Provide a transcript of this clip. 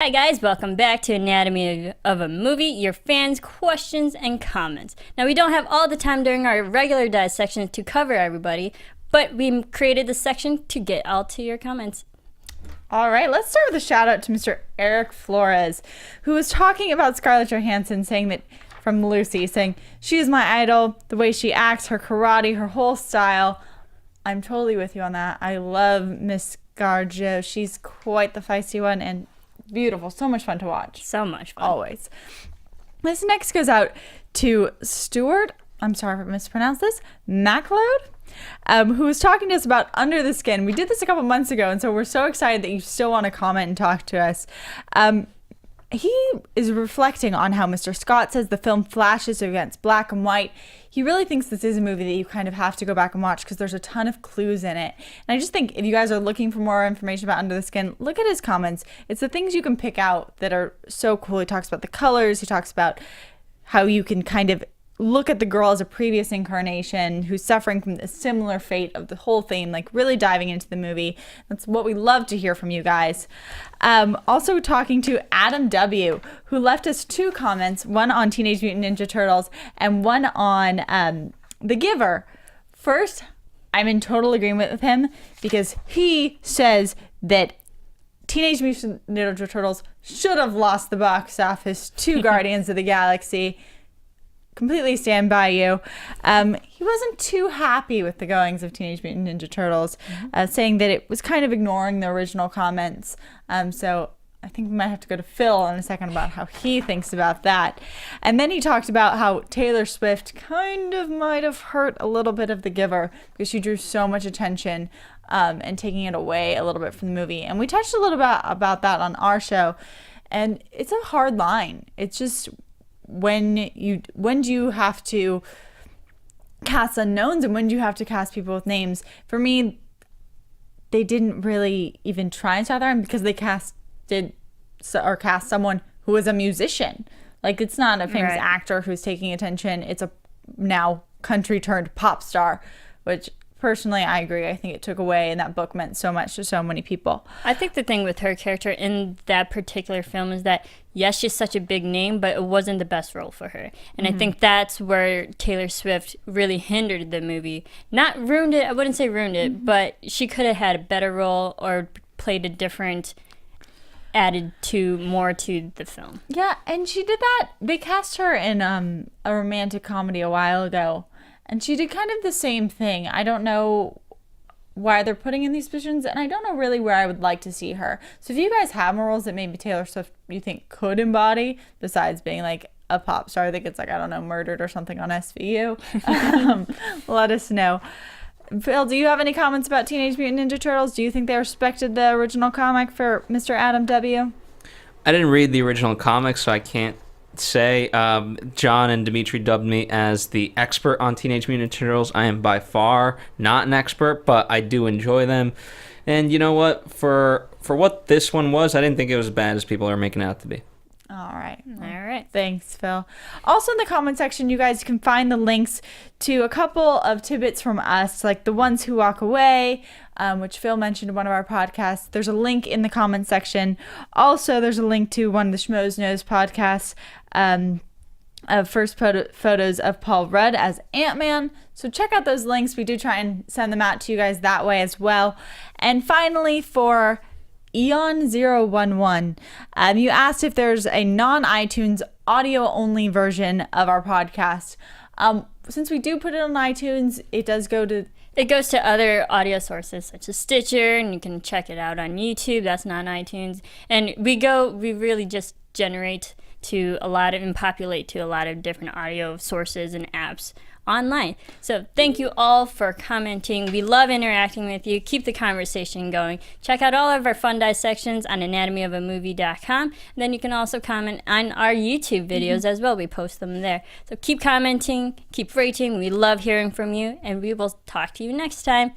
Hi guys, welcome back to Anatomy of a Movie, your fans' questions and comments. Now we don't have all the time during our regular dissection to cover everybody, but we created this section to get all to your comments. All right, let's start with a shout out to Mr. Eric Flores, who was talking about Scarlett Johansson, saying that from Lucy, saying, "She is my idol, the way she acts, her karate, her whole style." I'm totally with you on that. I love Miss Scarjo. She's quite the feisty one and beautiful. So much fun to watch. So much fun. Always. This next goes out to Stuart, I'm sorry if I mispronounced this, MacLeod, who was talking to us about Under the Skin. We did this a couple months ago, and so we're so excited that you still want to comment and talk to us. He is reflecting on how Mr. Scott says the film flashes against black and white. He really thinks this is a movie that you kind of have to go back and watch because there's a ton of clues in it. And I just think if you guys are looking for more information about Under the Skin, look at his comments. It's the things you can pick out that are so cool. He talks about the colors. He talks about how you can kind of look at the girl as a previous incarnation who's suffering from a similar fate of the whole theme, like really diving into the movie. That's what we love to hear from you guys. Also talking to Adam W., who left us two comments, one on Teenage Mutant Ninja Turtles and one on The Giver. First, I'm in total agreement with him because he says that Teenage Mutant Ninja Turtles should have lost the box office to Guardians of the Galaxy. Completely stand by you. He wasn't too happy with the goings of Teenage Mutant Ninja Turtles, saying that it was kind of ignoring the original comments. So I think we might have to go to Phil in a second about how he thinks about that. And then he talked about how Taylor Swift kind of might have hurt a little bit of The Giver because she drew so much attention and taking it away a little bit from the movie. And we touched a little bit about that on our show. And it's a hard line. It's just when do you have to cast unknowns and when do you have to cast people with names? For me, they didn't really even try and and because they cast someone who was a musician. Like, it's not a famous actor who's taking attention. It's a now country turned pop star, which personally, I agree. I think it took away, and that book meant so much to so many people. I think the thing with her character in that particular film is that, yes, she's such a big name, but it wasn't the best role for her. And I think that's where Taylor Swift really hindered the movie. Not ruined it, I wouldn't say ruined it, but she could have had a better role or played a different, added to more to the film. Yeah, and she did that. They cast her in a romantic comedy a while ago. And she did kind of the same thing. I don't know why they're putting in these positions, and I don't know really where I would like to see her. So if you guys have more roles that maybe Taylor Swift you think could embody, besides being like a pop star that gets like, I don't know, murdered or something on SVU, let us know. Phil, do you have any comments about Teenage Mutant Ninja Turtles? Do you think they respected the original comic for Mr. Adam W.? I didn't read the original comic, so I can't say. John and Dimitri dubbed me as the expert on Teenage Mutant Ninja Turtles. I am by far not an expert, but I do enjoy them. And you know what? For what this one was, I didn't think it was as bad as people are making it out to be. All right. All right. Thanks, Phil. Also in the comment section, you guys can find the links to a couple of tidbits from us, like The Ones Who Walk Away, which Phil mentioned in one of our podcasts. There's a link in the comment section. Also, there's a link to one of the Schmoes Knows podcasts of first photos of Paul Rudd as Ant-Man. So check out those links. We do try and send them out to you guys that way as well. And finally, for Eon011, you asked if there's a non-iTunes audio-only version of our podcast. Since we do put it on iTunes, it goes to other audio sources such as Stitcher, and you can check it out on YouTube. That's not iTunes. And we really just generate to a lot of and populate to a lot of different audio sources and apps online. So thank you all for commenting. We love interacting with you. Keep the conversation going. Check out all of our fun dissections on anatomyofamovie.com. And then you can also comment on our YouTube videos as well. We post them there. So keep commenting, keep rating. We love hearing from you, and we will talk to you next time.